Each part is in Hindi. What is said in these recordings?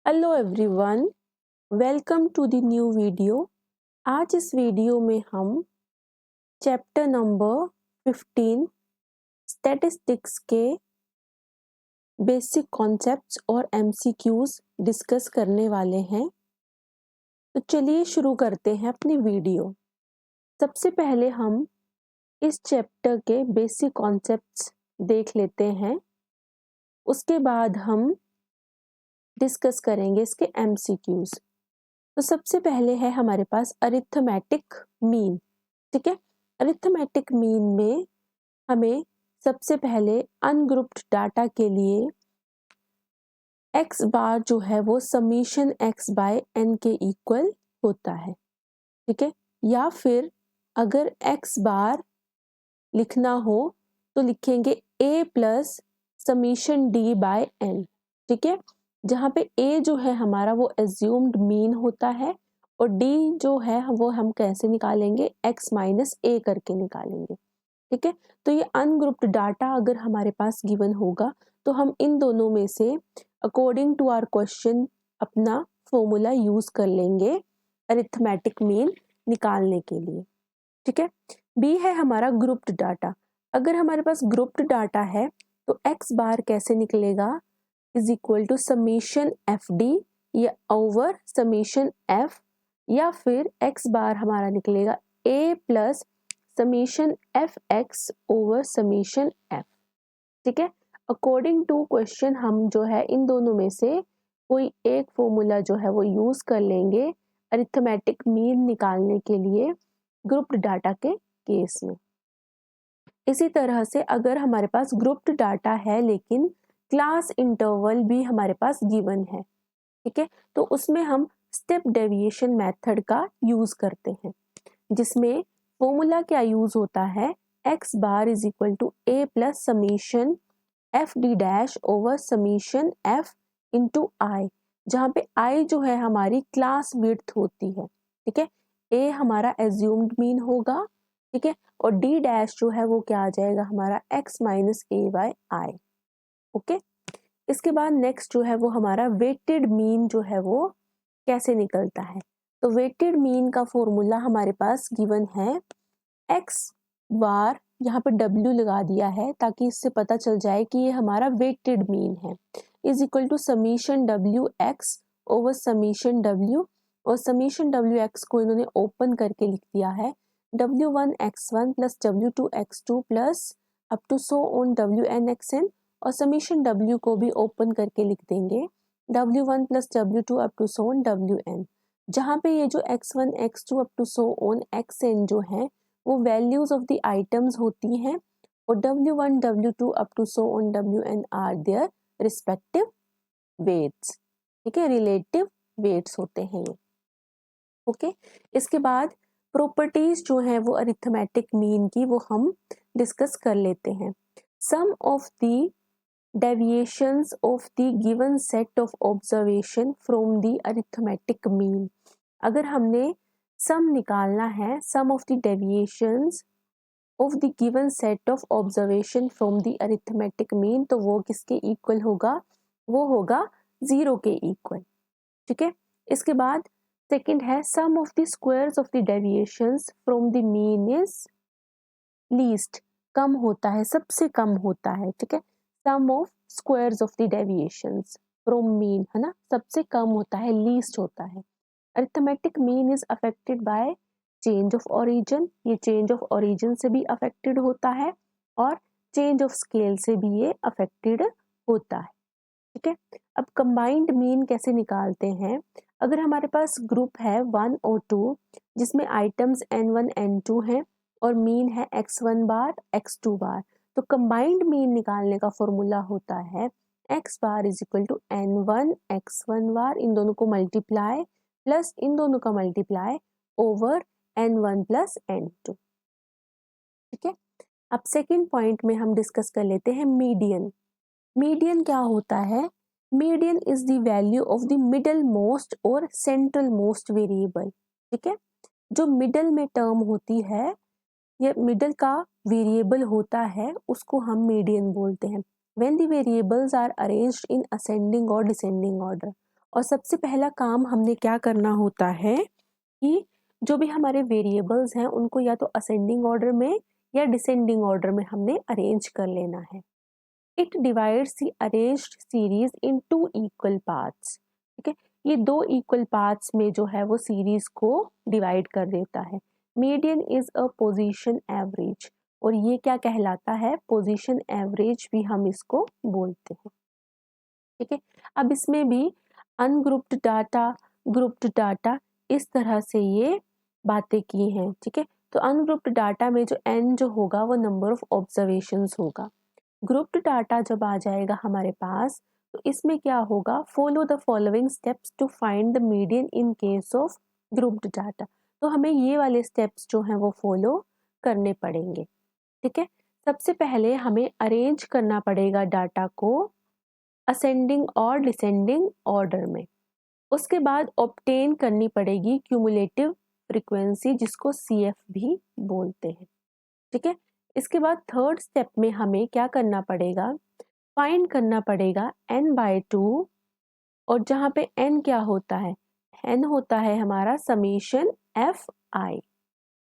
Hello everyone, welcome to the new video. आज इस वीडियो में हम चैप्टर नंबर 15 स्टैटिस्टिक्स के बेसिक कॉन्सेप्ट्स और एमसीक्यूज डिस्कस करने वाले हैं। तो चलिए शुरू करते हैं अपनी वीडियो। सबसे पहले हम इस चैप्टर के बेसिक कॉन्सेप्ट्स देख लेते हैं, उसके बाद हम डिस्कस करेंगे इसके एमसीक्यूज। तो सबसे पहले है हमारे पास अरिथमेटिक मीन। ठीक है, अरिथमेटिक मीन में हमें सबसे पहले अनग्रुप्ड डाटा के लिए एक्स बार जो है वो समीशन एक्स बाय एन के इक्वल होता है। ठीक है, या फिर अगर एक्स बार लिखना हो तो लिखेंगे A plus summation D by N. ठीक है, जहाँ पे ए जो है हमारा वो एज्यूम्ड मीन होता है और डी जो है वो हम कैसे निकालेंगे, एक्स माइनस ए करके निकालेंगे। ठीक है, तो ये अनग्रुप्ड डाटा अगर हमारे पास गिवन होगा तो हम इन दोनों में से अकॉर्डिंग टू आवर क्वेश्चन अपना फॉर्मूला यूज कर लेंगे अरिथमेटिक मीन निकालने के लिए। ठीक है, बी है हमारा ग्रुप्ड डाटा। अगर हमारे पास ग्रुप्ड डाटा है तो एक्स बार कैसे निकलेगा, is equal to summation F D या ओवर समीशन एफ, या फिर एक्स बार हमारा निकलेगा A plus summation F X over summation F. ठीक है, अकॉर्डिंग टू क्वेश्चन हम जो है इन दोनों में से कोई एक फॉर्मूला जो है वो यूज कर लेंगे अरिथमेटिक मीन निकालने के लिए ग्रुप्ड डाटा के केस में। इसी तरह से अगर हमारे पास ग्रुप्ड डाटा है लेकिन क्लास इंटरवल भी हमारे पास गिवन है, ठीक है, तो उसमें हम स्टेप डेविएशन मेथड का यूज करते हैं, जिसमें फॉर्मूला क्या यूज होता है, X bar is equal to A plus summation F D dash over summation F into I, जहाँ पे आई जो है हमारी क्लास विड्थ होती है। ठीक है, ए हमारा एज्यूम्ड मीन होगा, ठीक है, और डी डैश जो है वो क्या आ जाएगा हमारा एक्स माइनस ए बाय आई। ओके, इसके बाद नेक्स्ट जो है वो हमारा वेटेड मीन जो है वो कैसे निकलता है। तो वेटेड मीन का फॉर्मूला हमारे पास गिवन है, एक्स बार यहाँ पे W लगा दिया है ताकि इससे पता चल जाए कि ये हमारा वेटेड मीन है, is equal to summation W x over summation W, और समीशन W एक्स को इन्होंने ओपन करके लिख दिया है W1 x1 plus W2 x2 plus up to so on WN xn, और समीशन W को भी ओपन करके लिख देंगे W1 plus W2 up to so on WN, जहाँ पे ये जो x1 x2 up to so on xn जो है वो वैल्यूज ऑफ द आइटम्स होती हैं, और W1 W2 up to so on WN are their respective weights. ठीक है, रिलेटिव वेट्स होते हैं ये। ओके, इसके बाद प्रॉपर्टीज जो है वो अरिथमेटिक मीन की वो हम डिस्कस कर लेते हैं। Sum of the deviations of the given set of observation from the arithmetic mean, अगर हमने सम निकालना है, sum of the deviations of the given set of observation from the arithmetic mean, तो वो किसके इक्वल होगा, वो होगा 0 के इक्वल। ठीक है, इसके बाद सेकंड है sum of the squares of the deviations from the mean is least, कम होता है, सबसे कम होता है। ठीक है, sum of squares of the deviations from mean है ना, सबसे कम होता है, लीस्ट होता है। Arithmetic mean is affected by change of origin, ये चेंज ऑफ ओरिजिन से भी अफेक्टेड होता है और चेंज ऑफ स्केल से भी ये अफेक्टेड होता है। ठीक है, अब कंबाइंड मीन कैसे निकालते हैं, अगर हमारे पास ग्रुप है 1 और 2 जिसमें आइटम्स n1 n2 हैं और मीन है x1 बार x2 बार, तो कंबाइंड मीन निकालने का फॉर्मूला होता है x bar is equal to n1 x1 bar, इन दोनों को मल्टीप्लाई प्लस इन दोनों का multiply over n1 plus n2। ठीक है, अब सेकेंड पॉइंट में हम डिस्कस कर लेते हैं मीडियन। मीडियन क्या होता है, median is the value of the middle most और सेंट्रल मोस्ट वेरिएबल। ठीक है, जो मिडल में टर्म होती है, ये मिडल का वेरिएबल होता है, उसको हम मीडियन बोलते हैं। When the variables are arranged in ascending और डिसेंडिंग ऑर्डर, और सबसे पहला काम हमने क्या करना होता है कि जो भी हमारे वेरिएबल्स हैं उनको या तो असेंडिंग ऑर्डर में या डिसेंडिंग ऑर्डर में हमने अरेंज कर लेना है। It divides the arranged series in two equal parts. ठीक है, ये दो इक्वल पार्ट्स में जो है वो सीरीज को डिवाइड कर देता है। Median is a position average, और ये क्या कहलाता है, पोजीशन एवरेज भी हम इसको बोलते हैं। ठीक है, अब इसमें भी अनग्रुप्ड डाटा, ग्रुप्ड डाटा, इस तरह से ये बातें की हैं। ठीक है, तो अनग्रुप्ड डाटा में जो n जो होगा वो नंबर ऑफ ऑब्जर्वेशंस होगा। ग्रुप्ड डाटा जब आ जाएगा हमारे पास तो इसमें क्या होगा, follow the following steps to find the median in case of grouped data. तो हमें ये वाले स्टेप्स जो हैं वो फॉलो करने पड़ेंगे। ठीक है, सबसे पहले हमें अरेंज करना पड़ेगा डाटा को असेंडिंग और डिसेंडिंग ऑर्डर में। उसके बाद ऑब्टेन करनी पड़ेगी क्यूमुलेटिव फ्रीक्वेंसी, जिसको CF भी बोलते हैं। ठीक है, इसके बाद थर्ड स्टेप में हमें क्या करना पड़ेगा, फाइंड करना पड़ेगा n/2, और जहाँ पे n क्या होता है, n होता है हमारा समेशन Fi।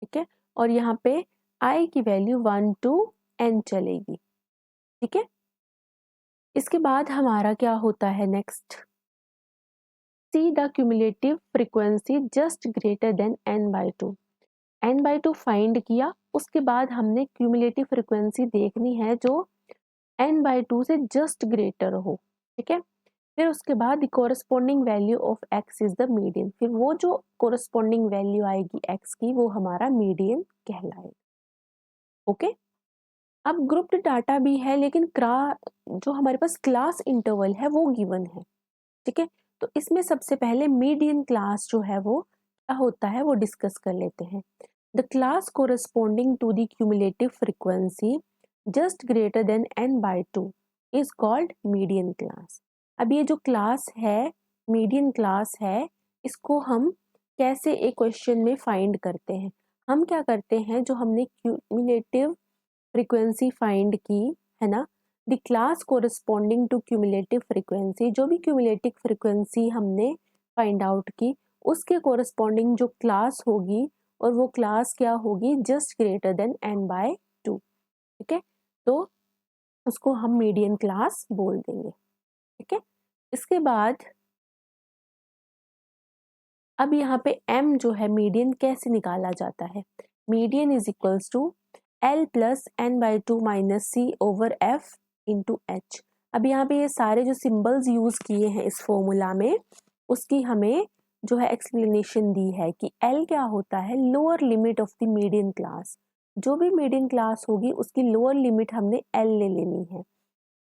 ठीक है, और यहाँ पे i की वैल्यू 1 to n चलेगी। ठीक है, इसके बाद हमारा क्या होता है next, see the cumulative frequency just greater than n/2। n/2 find किया, उसके बाद हमने क्यूमुलेटिव फ्रीक्वेंसी देखनी है जो n/2 से जस्ट ग्रेटर हो। ठीक है, फिर उसके बाद the corresponding value of x is the median, फिर वो जो कोरस्पॉन्डिंग वैल्यू आएगी x की वो हमारा मीडियन कहलाएगा। ओके, अब ग्रुप्ड डाटा भी है लेकिन जो हमारे पास क्लास इंटरवल है वो गिवन है। ठीक है, तो इसमें सबसे पहले मीडियन क्लास जो है वो क्या होता है वो डिस्कस कर लेते हैं। The class corresponding to the cumulative frequency just greater than n/2 is called median class. अब ये जो क्लास है, मीडियन क्लास है, इसको हम कैसे एक क्वेश्चन में फाइंड करते हैं, हम क्या करते हैं, जो हमने क्यूमुलेटिव फ्रीक्वेंसी फाइंड की है ना, the class corresponding to cumulative frequency, जो भी क्यूमुलेटिव फ्रीक्वेंसी हमने फाइंड आउट की उसके कोरस्पॉन्डिंग जो क्लास होगी, और वो क्लास क्या होगी, जस्ट ग्रेटर देन n/2। ठीक है, तो उसको हम मीडियन क्लास बोल देंगे। ठीक है, इसके बाद अब यहाँ पे m जो है मीडियन कैसे निकाला जाता है, median is equals to L plus n/2 minus C over F into H। अब यहाँ पे ये सारे जो सिंबल्स यूज किए हैं इस फॉर्मूला में उसकी हमें जो है एक्सप्लेनेशन दी है कि L क्या होता है, lower limit of the median class. जो भी मीडियन क्लास होगी उसकी लोअर लिमिट हमने L ले लेनी है,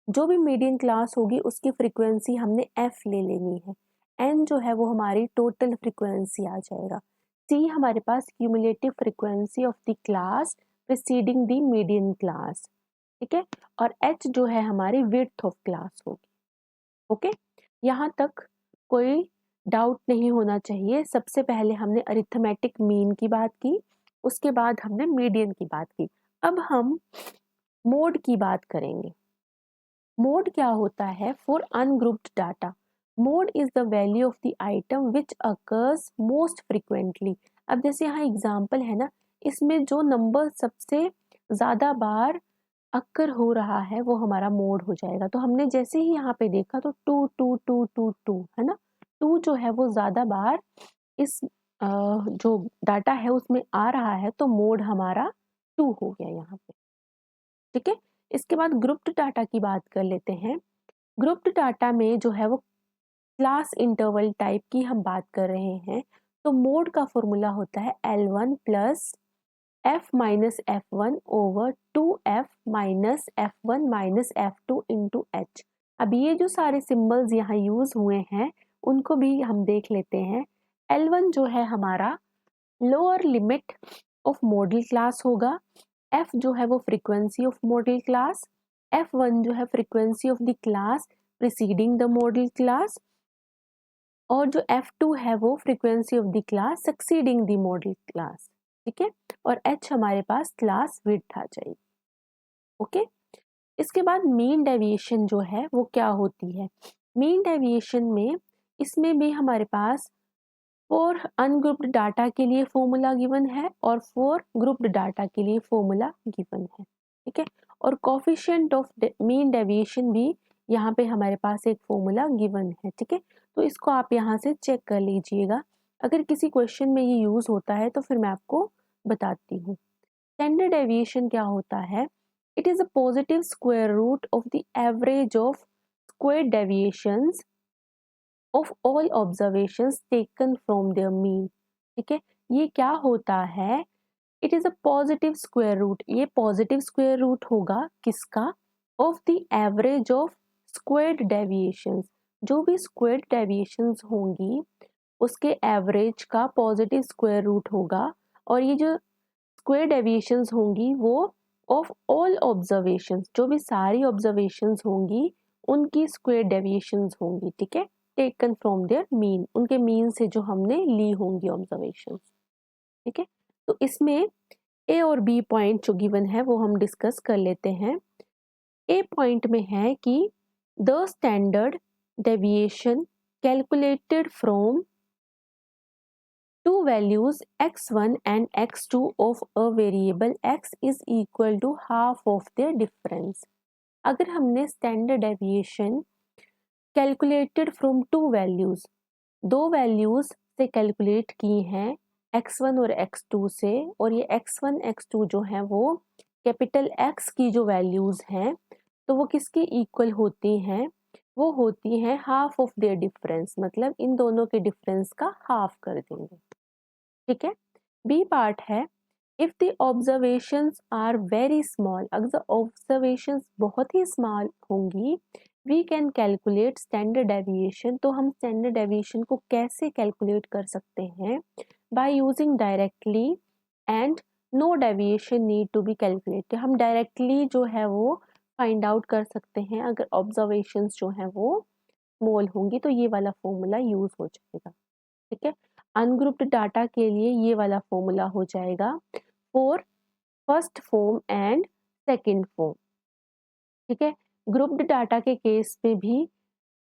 जो भी मीडियन क्लास होगी उसकी फ्रीक्वेंसी हमने F ले लेनी है, n जो है वो हमारी टोटल फ्रीक्वेंसी आ जाएगा, C हमारे पास cumulative frequency of the class preceding the median class. ठीक है, और h जो है हमारी विड्थ ऑफ क्लास होगी। ओके, यहाँ तक कोई डाउट नहीं होना चाहिए। सबसे पहले हमने अरिथमेटिक मीन की बात की, उसके बाद हमने मीडियन की बात की। अब हम मोड की बात करेंगे। मोड क्या होता है, for ungrouped data mode is the value of the item which occurs most frequently. अब जैसे यहाँ एग्जाम्पल है ना, इसमें जो नंबर सबसे ज्यादा बार अक्कर हो रहा है वो हमारा मोड हो जाएगा। तो हमने जैसे ही यहाँ पे देखा तो 2 है ना, 2 जो है वो ज्यादा बार इस जो डाटा है उसमें आ रहा है, तो मोड हमारा 2 हो गया यहाँ पे। ठीक है, इसके बाद ग्रुप्ड डाटा की बात कर लेते हैं। ग्रुप्ड डाटा में जो है वो क्लास इंटरवल टाइप की हम बात कर रहे हैं, तो मोड का फॉर्मूला होता है L1 plus F minus F1 over 2F minus F1 minus F2 into H। अब ये जो सारे सिंबल्स यहाँ यूज हुए हैं उनको भी हम देख लेते हैं। L1 जो है हमारा lower limit of model class होगा, F जो है वो frequency of model class, F1 जो है frequency of the class preceding the model class, और जो F2 है वो frequency of the class succeeding the model class. ठीक है, और H हमारे पास क्लास विड्थ आ जाएगी। ओके, इसके बाद मीन डेविएशन जो है वो क्या होती है, मीन डेविएशन में इसमें भी हमारे पास फॉर अनग्रुप्ड डाटा के लिए फॉर्मूला गिवन है और फॉर ग्रुप्ड डाटा के लिए फॉर्मूला गिवन है, ठीक है। और कोफिशिएंट ऑफ मीन डेविएशन भी यहाँ पे हमारे पास एक फॉर्मूला गिवन है, ठीक है। तो इसको आप यहाँ से चेक कर लीजिएगा, अगर किसी क्वेश्चन में ये यूज होता है तो फिर मैं आपको बताती हूँ। स्टैंडर्ड डेविएशन क्या होता है? It is a positive square root of the average of square deviations of all observations taken from their mean, ठीक है। ये क्या होता है? It is a positive square root, ये पॉजिटिव स्क्वायर रूट होगा किसका? Of the average of squared deviations, जो भी स्क्वायर्ड डेविएशंस होंगी उसके एवरेज का पॉजिटिव स्क्वायर रूट होगा, और ये जो स्क्वायर डेविएशंस होंगी वो ऑफ ऑल ऑब्जर्वेशंस, जो भी सारी ऑब्जर्वेशंस होंगी उनकी स्क्वायर डेविएशंस होंगी, ठीक है, टेकन फ्रॉम देयर मीन, उनके मीन से जो हमने ली होंगी ऑब्जर्वेशंस, ठीक है। तो इसमें ए और बी पॉइंट जो गिवन है वो हम डिस्कस कर लेते हैं। ए पॉइंट में है कि the standard deviation calculated from two values x1 and x2 of a variable x is equal to half of their difference। अगर हमने standard deviation calculated from to values, दो वैल्यूज से कैलकुलेट की हैं x1 और x2 से, और ये x1 x2 जो है वो कैपिटल X की जो वैल्यूज हैं तो वो किसके इक्वल होती हैं? वो होती हैं हाफ ऑफ देयर डिफरेंस, मतलब इन दोनों के डिफरेंस का हाफ कर देंगे, ठीक है। बी पार्ट है if the observations are very small, अगर ऑब्जर्वेशंस बहुत ही स्मॉल होंगी, we can calculate standard deviation, तो हम स्टैंडर्ड डेविएशन को कैसे कैलकुलेट कर सकते हैं? By using directly and no deviation need to be calculated, हम डायरेक्टली जो है वो फाइंड आउट कर सकते हैं अगर ऑब्जर्वेशंस जो है वो स्मॉल होंगी, तो ये वाला फॉर्मूला यूज हो जाएगा, ठीक है। अनग्रुप्ड डाटा के लिए ये वाला फॉर्मूला हो जाएगा for first form and second form, ठीक है। ग्रुप्ड डाटा के केस में भी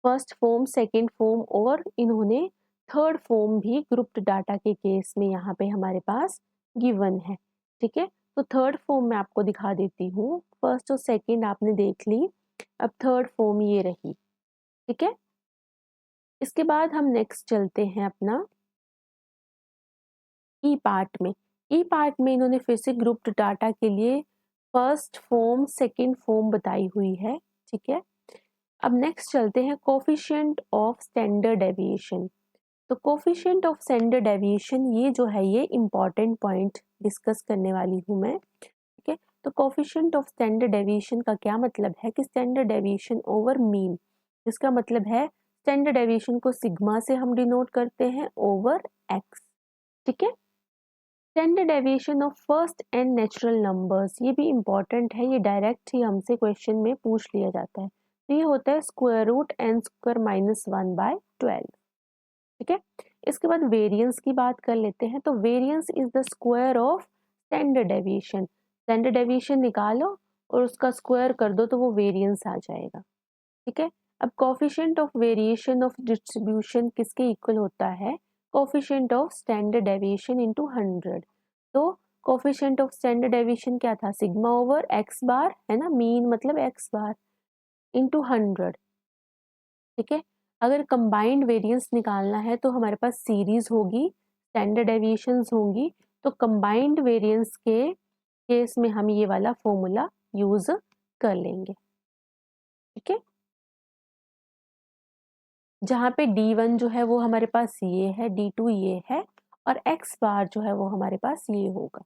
फर्स्ट फॉर्म, सेकंड फॉर्म और इन्होंने थर्ड फॉर्म भी ग्रुप्ड डाटा के केस में यहाँ पे हमारे पास गिवन है, ठीक है। तो थर्ड फॉर्म मैं आपको दिखा देती हूँ, फर्स्ट और सेकंड आपने देख ली, अब थर्ड फॉर्म ये रही, ठीक है। इसके बाद हम नेक्स्ट चलते हैं अपना ई पार्ट में। ई पार्ट में इन्होंने फिर से ग्रुप्ड डाटा के लिए फर्स्ट फॉर्म सेकंड फॉर्म बताई हुई है, ठीक है। अब नेक्स्ट चलते हैं कोफिशिएंट ऑफ स्टैंडर्ड डेविएशन। तो कोफिशिएंट ऑफ स्टैंडर्ड डेविएशन ये जो है ये इंपॉर्टेंट पॉइंट डिस्कस करने वाली हूँ मैं, ठीक है। तो कोफिशिएंट ऑफ स्टैंडर्ड डेविएशन का क्या मतलब है कि स्टैंडर्ड डेविएशन ओवर मीन, इसका मतलब है स्टैंडर्ड डेविएशन को सिग्मा से हम डिनोट करते हैं ओवर एक्स, ठीक है। Standard deviation of first and natural numbers, ये भी इंपॉर्टेंट है, ये डायरेक्ट ही हमसे क्वेश्चन में पूछ लिया जाता है। तो ये होता है square root n square minus 1/12, ठीक है। इसके बाद वेरिएंस की बात कर लेते हैं। तो variance is the square of standard deviation, standard deviation निकालो और उसका स्क्वायर कर दो तो वो वेरिएंस आ जाएगा, ठीक है। अब coefficient of variation of distribution किसके इक्वल होता है? Coefficient of standard deviation into 100। तो कोफिशिएंट ऑफ स्टैंडर्ड डेविएशन क्या था? सिग्मा ओवर एक्स बार, है ना, मीन मतलब एक्स बार इनटू 100, ठीक है। अगर कंबाइंड वेरिएंस निकालना है तो हमारे पास सीरीज होगी, स्टैंडर्ड डेविएशंस होंगी, तो कंबाइंड वेरिएंस के केस में हम ये वाला फॉर्मूला यूज कर लेंगे, ठीक है। जहाँ पे D1 जो है वो हमारे पास ये है, D2 ये है, और x बार जो है वो हमारे पास ये होगा,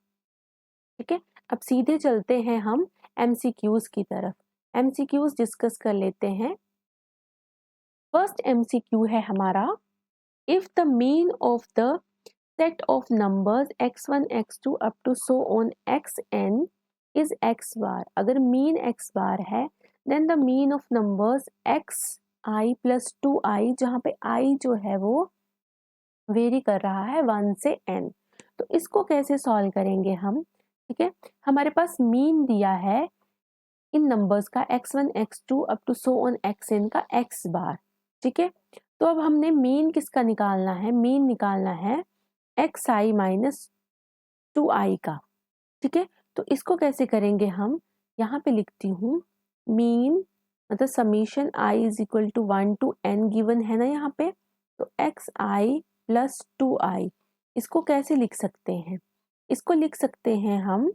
ठीक है। अब सीधे चलते हैं हम MCQs की तरफ, MCQs डिस्कस कर लेते हैं। फर्स्ट MCQ है हमारा, if the mean of the set of numbers x1 x2 up to so on xn is x bar, अगर मीन x बार है then the mean of numbers xi plus 2i, जहाँ पे i जो है वो वेरी कर रहा है 1 से n। तो इसको कैसे सॉल्व करेंगे हम? ठीक है, हमारे पास मीन दिया है इन नंबर्स का x1 x2 up to so on xn का x बार, ठीक है। तो अब हमने मीन किसका निकालना है, मीन निकालना है xi माइनस 2i का। ठीक है, तो इसको कैसे करेंगे हम, यहाँ पे लिखती हूँ मीन मतलब summation i is equal to 1 to n given है ना यहाँ पे, तो xi प्लस 2i, इसको कैसे लिख सकते हैं, इसको लिख सकते हैं हम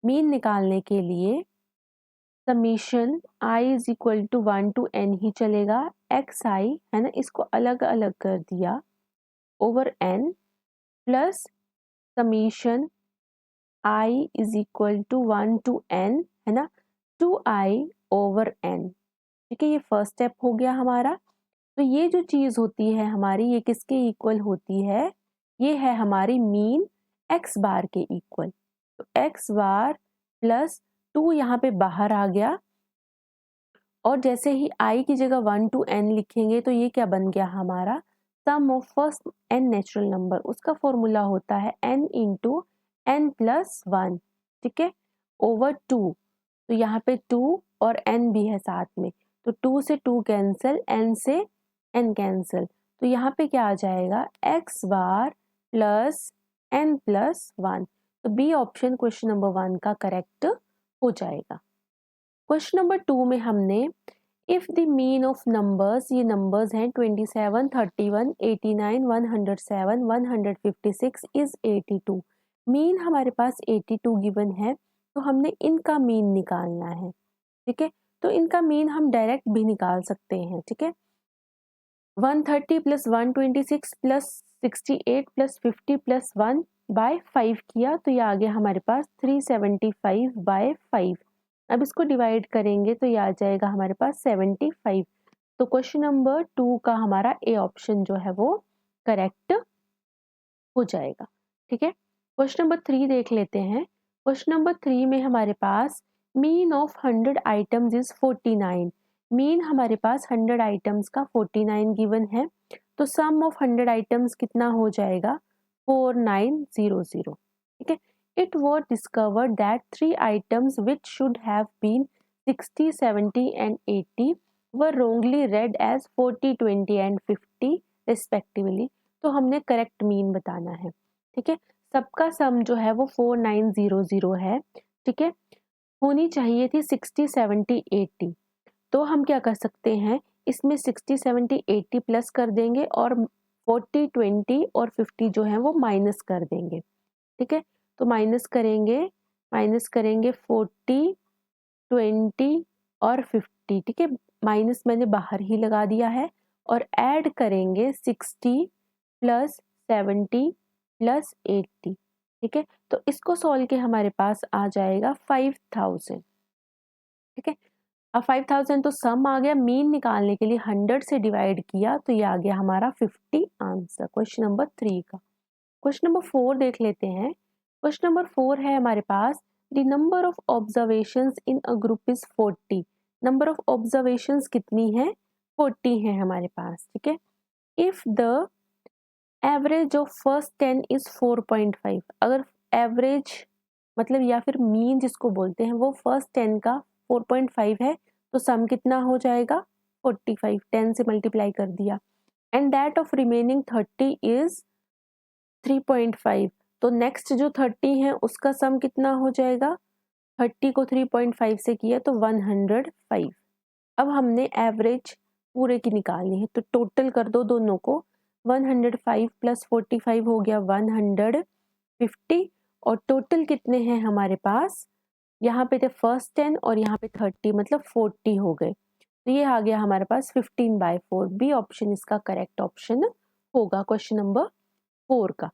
मीन निकालने के लिए summation i is equal to 1 to n ही चलेगा, xi है ना, इसको अलग अलग कर दिया over n plus summation i is equal to 1 to n है ना, 2i ओवर n। ठीक है, ये फर्स्ट स्टेप हो गया हमारा। तो ये जो चीज होती है हमारी, ये किसके इक्वल होती है, ये है हमारी मीन x बार के इक्वल। तो x बार प्लस 2 यहाँ पे बाहर आ गया, और जैसे ही i की जगह 1 to n लिखेंगे तो ये क्या बन गया हमारा, sum of first n natural number, उसका फॉर्मूला होता है n इंटू n प्लस 1। ठीक है, ओवर 2, तो यहाँ पे 2 और n भी है साथ में, तो 2 से 2 कैंसिल, n से n कैंसिल, तो यहाँ पे क्या आ जाएगा x बार प्लस n प्लस 1। तो बी ऑप्शन क्वेश्चन नंबर 1 का करेक्ट हो जाएगा। क्वेश्चन नंबर 2 में हमने if the mean of numbers, ये नंबर्स हैं 27, 31, 89, 107, 156 इज 82, मीन हमारे पास 82 गिवन है, तो हमने इनका मीन निकालना है। ठीक है, तो इनका मीन हम डायरेक्ट भी निकाल सकते हैं। ठीक है, 130 plus 126 plus 68 plus 50 plus 1 by 5 किया, तो ये आ गया हमारे पास 375 बाय 5। अब इसको डिवाइड करेंगे तो ये आ जाएगा हमारे पास 75। तो क्वेश्चन नंबर 2 का हमारा ए ऑप्शन जो है वो करेक्ट हो जाएगा। ठीक है, क्वेश्चन नंबर 3 देख लेते हैं। क्वेश्चन नंबर 3 में हमारे पास mean of 100 items is 49, mean हमारे पास 100 आइटम्स का 49 गिवन है, तो सम ऑफ 100 आइटम्स कितना हो जाएगा 4900। ठीक है, it was discovered that 3 items which should have been 60, 70 and 80 were wrongly read as 40, 20 and 50 respectively. तो हमने करेक्ट मीन बताना है। ठीक है, सबका सम जो है वो 4900 है। ठीक है, होनी चाहिए थी 60, 70, 80, तो हम क्या कर सकते हैं, इसमें 60, 70, 80 प्लस कर देंगे और 40, 20 और 50 जो है वो माइनस कर देंगे। ठीक है, तो माइनस करेंगे 40, 20 और 50। ठीक है, माइनस मैंने बाहर ही लगा दिया है, और ऐड करेंगे 60 प्लस 70 प्लस 80। ठीक है, तो इसको सॉल्व के हमारे पास आ जाएगा 5000। ठीक है, अब 5000 तो सम आ गया, मीन निकालने के लिए 100 से डिवाइड किया, तो ये आ गया हमारा 50 आंसर क्वेश्चन नंबर 3 का। क्वेश्चन नंबर 4 देख लेते हैं। क्वेश्चन नंबर 4 है हमारे पास the number of observations in a group is 40, number of observations कितनी है 40 है हमारे पास। ठीक है, if the average of first 10 is 4.5, अगर एवरेज मतलब या फिर मीन जिसको बोलते हैं वो फर्स्ट 10 का 4.5 है, तो सम कितना हो जाएगा 45, 10 से मल्टीप्लाई कर दिया, and that of remaining 30 is 3.5, तो नेक्स्ट जो 30 है उसका सम कितना हो जाएगा, 30 को 3.5 से किया तो 105। अब हमने एवरेज पूरे की निकालनी है, तो टोटल कर दो दोनों को, 105 प्लस 45 हो गया 150, और टोटल कितने हैं हमारे पास, यहाँ पे थे फर्स्ट 10 और यहाँ पे 30, मतलब 40 हो गए, तो ये आ गया हमारे पास 15/4। बी ऑप्शन इसका करेक्ट ऑप्शन होगा क्वेश्चन नंबर 4 का।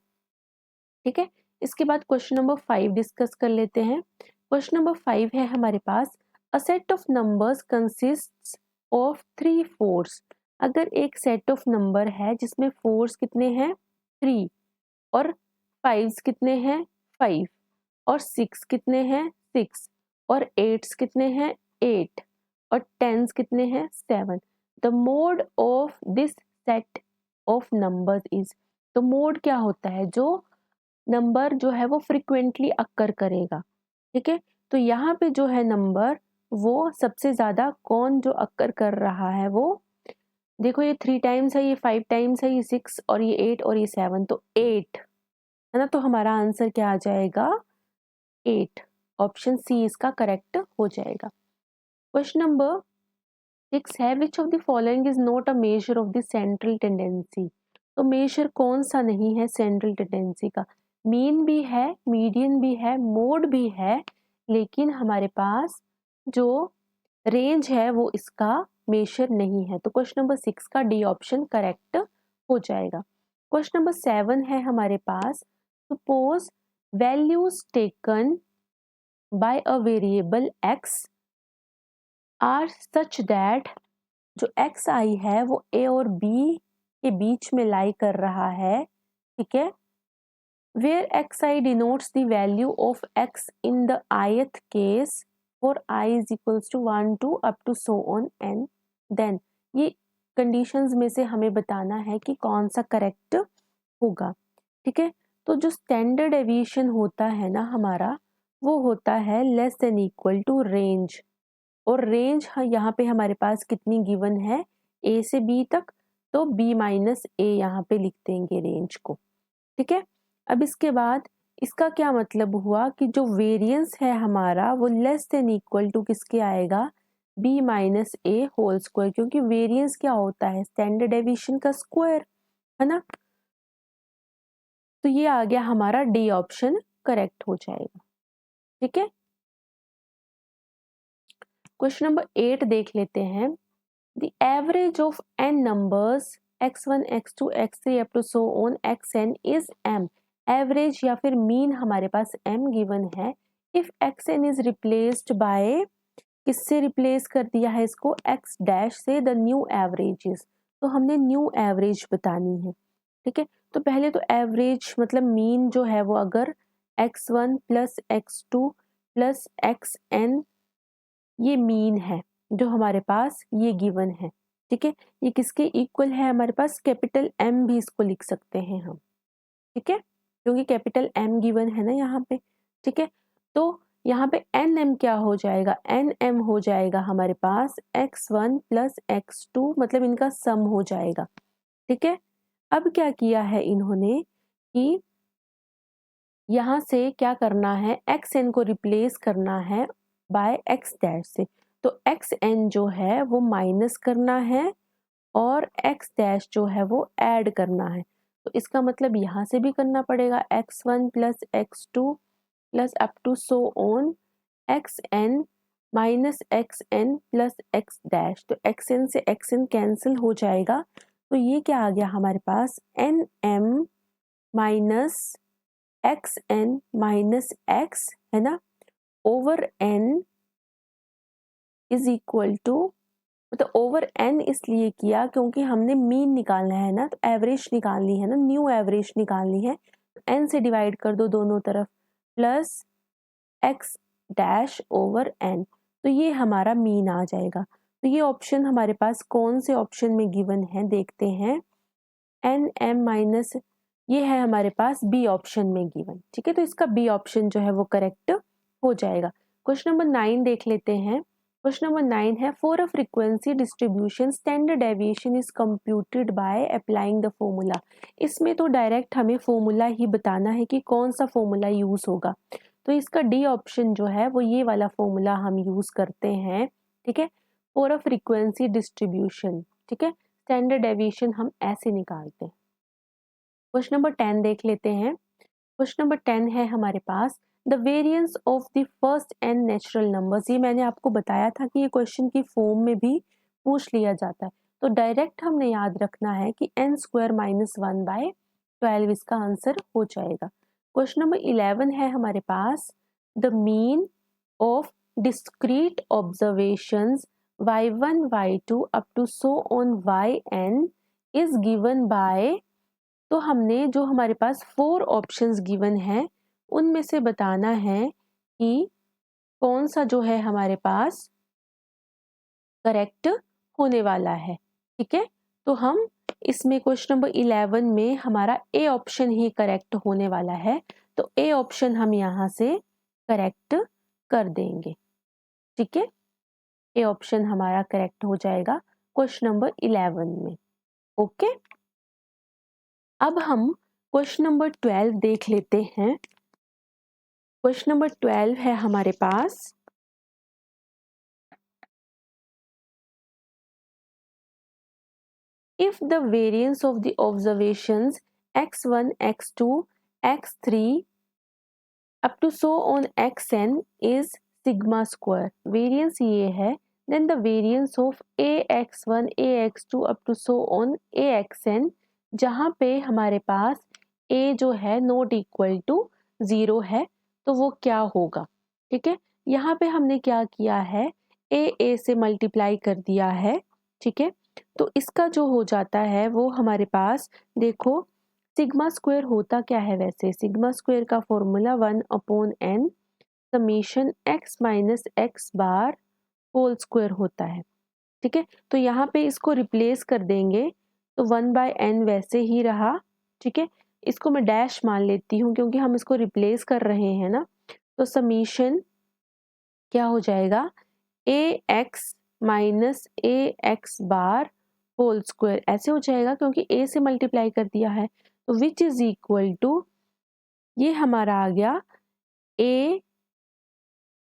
ठीक है, इसके बाद क्वेश्चन नंबर 5 डिस्कस कर लेते हैं। क्वेश्चन नंबर 5 है हमारे पास a set of numbers consists of 3 fours, अगर एक सेट ऑफ नंबर है जिसमें फोर्स कितने हैं 3, और फाइव्स कितने हैं 5, और 6 कितने हैं 6, और 8s कितने हैं 8, और 10s कितने हैं 7, the mode of this set of numbers is, तो मोड क्या होता है, जो नंबर जो है वो फ्रिक्वेंटली अक्कर करेगा। ठीक है, तो यहाँ पे जो है नंबर वो सबसे ज्यादा कौन जो अक्कर कर रहा है वो देखो ये 3 टाइम्स है, ये 5 टाइम्स है, ये 6 और ये 8 और ये 7, तो 8 है ना। तो हमारा आंसर क्या आ जाएगा? 8। ऑप्शन सी इसका करेक्ट हो जाएगा। क्वेश्चन नंबर 6 है, which of the following is not a measure of the central tendency. तो मेजर कौन सा नहीं है सेंट्रल टेंडेंसी का? मीन भी है, मीडियन भी है, मोड भी है, लेकिन हमारे पास जो रेंज है वो इसका मेजर नहीं है। तो क्वेश्चन नंबर 6 का डी ऑप्शन करेक्ट हो जाएगा। क्वेश्चन नंबर 7 है हमारे पास, suppose values taken by a variable x are such that जो एक्स आई है वो ए और बी के बीच में लाई कर रहा है, ठीक है। Where x i denotes the value of x in the ith case for i is equals to 1 to up to so on n, then ये कंडीशंस में से हमें बताना है कि कौन सा करेक्ट होगा, ठीक है। तो जो स्टैंडर्ड डेविएशन होता है ना हमारा, वो होता है less than equal to range, और रेंज यहाँ पे हमारे पास कितनी गिवन है? ए से बी तक, तो बी माइनस ए यहाँ पे लिख देंगे रेंज को, ठीक है। अब इसके बाद इसका क्या मतलब हुआ कि जो वेरिएंस है हमारा वो लेस देन इक्वल टू किसके आएगा? बी माइनस ए होल स्क्वायर, क्योंकि वेरिएंस क्या होता है? स्टैंडर्ड डेविएशन का स्क्वायर, है ना। तो ये आ गया हमारा डी ऑप्शन करेक्ट हो जाएगा, ठीक है। क्वेश्चन नंबर 8 देख लेते हैं। The average of n numbers x1, x2, x3 up to so on xn is m। Average या फिर मीन हमारे पास m गिवन है। If xn is replaced by, किससे रिप्लेस कर दिया है इसको? x डैश से, द न्यू एवरेजेस। तो हमने न्यू एवरेज बतानी है, ठीक है। तो पहले तो एवरेज मतलब मीन जो है वो अगर x1 plus x2 plus xn, ये मीन है जो हमारे पास ये गिवन है, ठीक है। ये किसके इक्वल है हमारे पास? कैपिटल एम भी इसको लिख सकते हैं हम, ठीक है, क्योंकि कैपिटल एम गिवन है ना यहाँ पे, ठीक है। तो यहाँ पे एन एम क्या हो जाएगा? एन एम हो जाएगा हमारे पास x1 प्लस x2, मतलब इनका सम हो जाएगा, ठीक है। अब क्या किया है इन्होंने कि यहाँ से क्या करना है? एक्स एन को रिप्लेस करना है बाय एक्स डैश से। तो एक्स एन जो है वो माइनस करना है और एक्स डैश जो है वो ऐड करना है। तो इसका मतलब यहाँ से भी करना पड़ेगा x1 plus x2 plus up to so on X N minus X N plus x dash. तो एक्स एन से एक्स एन कैंसिल हो जाएगा। तो ये क्या आ गया हमारे पास? N M minus X N minus X, है ना, over N is equal to, मतलब ओवर एन इसलिए किया क्योंकि हमने मीन निकालना है ना, तो एवरेज निकालनी है ना, न्यू एवरेज निकालनी है। एन से डिवाइड कर दो दोनों तरफ, plus x dash over n, तो ये हमारा मीन आ जाएगा। तो ये ऑप्शन हमारे पास कौन से ऑप्शन में गिवन है देखते हैं। एन एम माइनस, ये है हमारे पास बी ऑप्शन में गिवन, ठीक है। तो इसका बी ऑप्शन जो है वो करेक्ट हो जाएगा। क्वेश्चन नंबर 9 देख लेते हैं। क्वेश्चन नंबर 9 है, for a frequency distribution standard deviation is computed by applying the formula. इसमें तो डायरेक्ट हमें फॉर्मूला ही बताना है कि कौन सा फॉर्मूला यूज होगा। तो इसका डी ऑप्शन जो है वो ये वाला फॉर्मूला हम यूज करते हैं, ठीक है, फॉर अ फ्रीक्वेंसी डिस्ट्रीब्यूशन, ठीक है। स्टैंडर्ड डेविएशन हम ऐसे निकालते हैं। क्वेश्चन नंबर 10 देख लेते हैं। क्वेश्चन नंबर 10 है हमारे पास, the variance of the first N natural numbers. ये मैंने आपको बताया था कि ये क्वेश्चन की फॉर्म में भी पूछ लिया जाता है। तो डायरेक्ट हमने याद रखना है कि एन स्क्वायर माइनस 1/12 इसका आंसर हो जाएगा। क्वेश्चन नंबर 11 है हमारे पास, the mean of discrete observations y1 y2 up to so on yn is given by. तो हमने जो हमारे पास 4 ऑप्शंस गिवन हैं उनमें से बताना है कि कौन सा जो है हमारे पास करेक्ट होने वाला है, ठीक है। तो हम इसमें क्वेश्चन नंबर 11 में हमारा ए ऑप्शन ही करेक्ट होने वाला है। तो ए ऑप्शन हम यहाँ से करेक्ट कर देंगे, ठीक है। ए ऑप्शन हमारा करेक्ट हो जाएगा। क्वेश्चन नंबर 11 में। ओके, अब हम क्वेश्चन नंबर 12 देख लेते हैं। क्वेश्चन नंबर 12 है हमारे पास, if the variance of the observations x1, x2, x3 up to so on xn is sigma square, variance ये है, then the variance of ax1, ax2 up to so on axn, जहाँ पे हमारे पास a जो है नॉट इक्वल टू 0 है, तो वो क्या होगा। ठीक है, यहाँ पे हमने क्या किया है, a से मल्टीप्लाई कर दिया है। ठीक है, तो इसका जो हो जाता है वो हमारे पास, देखो सिग्मा स्क्वायर होता क्या है, वैसे सिग्मा स्क्वायर का formula 1/n summation x minus x bar whole square होता है। ठीक है, तो यहाँ पे इसको रिप्लेस कर देंगे तो 1/n वैसे ही रहा। ठीक है, इसको मैं डैश मान लेती हूँ क्योंकि हम इसको रिप्लेस कर रहे हैं ना, तो समीशन क्या हो जाएगा, ax माइनस ए एक्स बार होल स्क्वायर, ऐसे हो जाएगा क्योंकि a से मल्टीप्लाई कर दिया है, तो विच इज इक्वल टू, ये हमारा आ गया a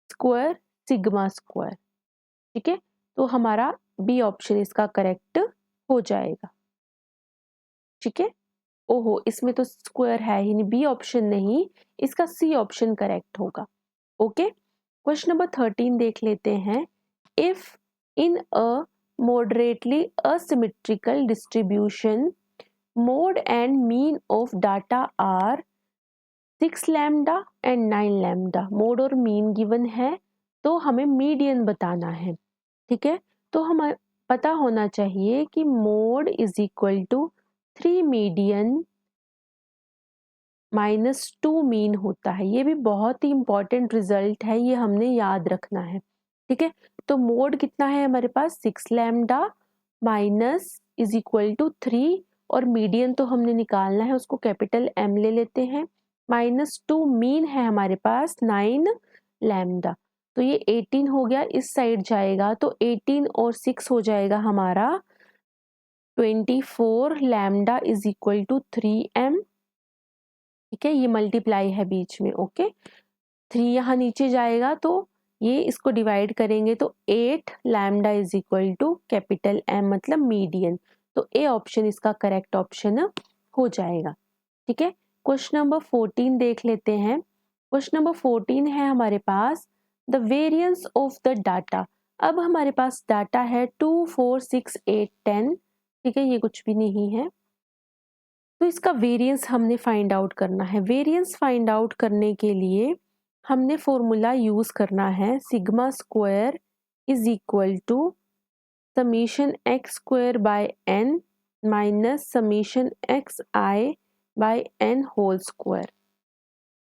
स्क्वायर सिग्मा स्क्वायर। ठीक है, तो हमारा बी ऑप्शन इसका करेक्ट हो जाएगा। ठीक है, ओहो इसमें तो स्क्वायर है ही नहीं, बी ऑप्शन नहीं, इसका सी ऑप्शन करेक्ट होगा। ओके, क्वेश्चन नंबर 13 देख लेते हैं। If in a moderately asymmetrical distribution, mode and mean of data are 6 lambda and 9 lambda, mode और मीन गिवन है, तो हमें मीडियन बताना है। ठीक है, तो हमें पता होना चाहिए कि mode is equal to 3 median -2 mean होता है। ये भी बहुत ही इंपॉर्टेंट रिजल्ट है, ये हमने याद रखना है। ठीक है, तो मोड कितना है हमारे पास, 6 lambda minus is equal to 3, और मीडियन तो हमने निकालना है, उसको कैपिटल M ले लेते हैं, -2 मीन है हमारे पास 9 लैम्डा, तो ये 18 हो गया, इस साइड जाएगा तो 18 और 6 हो जाएगा हमारा 24 lambda is equal to 3m। ठीक है, ये मल्टीप्लाई है बीच में। ओके, 3 यहाँ नीचे जाएगा तो ये इसको डिवाइड करेंगे तो 8 lambda is equal to capital M मतलब मीडियन, तो ए ऑप्शन इसका करेक्ट ऑप्शन हो जाएगा। ठीक है, क्वेश्चन नंबर 14 देख लेते हैं। क्वेश्चन नंबर 14 है हमारे पास, the variance of the data. अब हमारे पास डाटा है 2 4 6 8 10। ठीक है, ये कुछ भी नहीं है, तो इसका वेरिएंस हमने फाइंड आउट करना है। वेरिएंस फाइंड आउट करने के लिए हमने फॉर्मूला यूज करना है, sigma square is equal to summation x square by n minus summation x i by n whole square.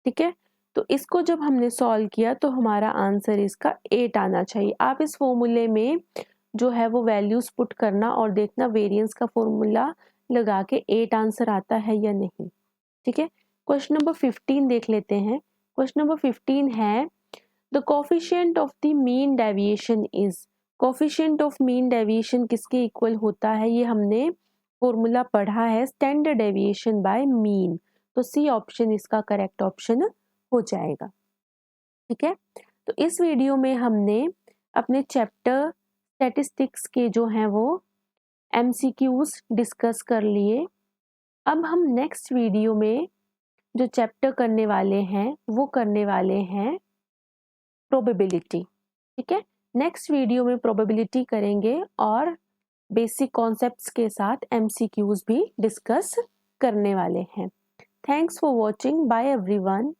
ठीक है, तो इसको जब हमने सॉल्व किया तो हमारा आंसर इसका 8 आना चाहिए। आप इस फॉर्मूले में जो है वो वैल्यूज पुट करना और देखना वेरिएंस का फॉर्मूला लगा के 8 आंसर आता है या नहीं। ठीक है, क्वेश्चन नंबर 15 देख लेते हैं। क्वेश्चन नंबर 15 है, the coefficient of the mean deviation is. Coefficient of mean deviation किसके इक्वल होता है, ये हमने फॉर्मूला पढ़ा है, स्टैंडर्ड डेविएशन बाय मीन, तो सी ऑप्शन इसका करेक्ट ऑप्शन हो जाएगा। ठीक है, तो इस वीडियो में हमने अपने चैप्टर स्टैटिस्टिक्स के जो हैं वो MCQs डिस्कस कर लिए। अब हम नेक्स्ट वीडियो में जो चैप्टर करने वाले हैं वो करने वाले हैं प्रोबेबिलिटी। ठीक है, नेक्स्ट वीडियो में प्रोबेबिलिटी करेंगे और बेसिक कॉन्सेप्ट्स के साथ MCQs भी डिस्कस करने वाले हैं। Thanks for watching, bye everyone.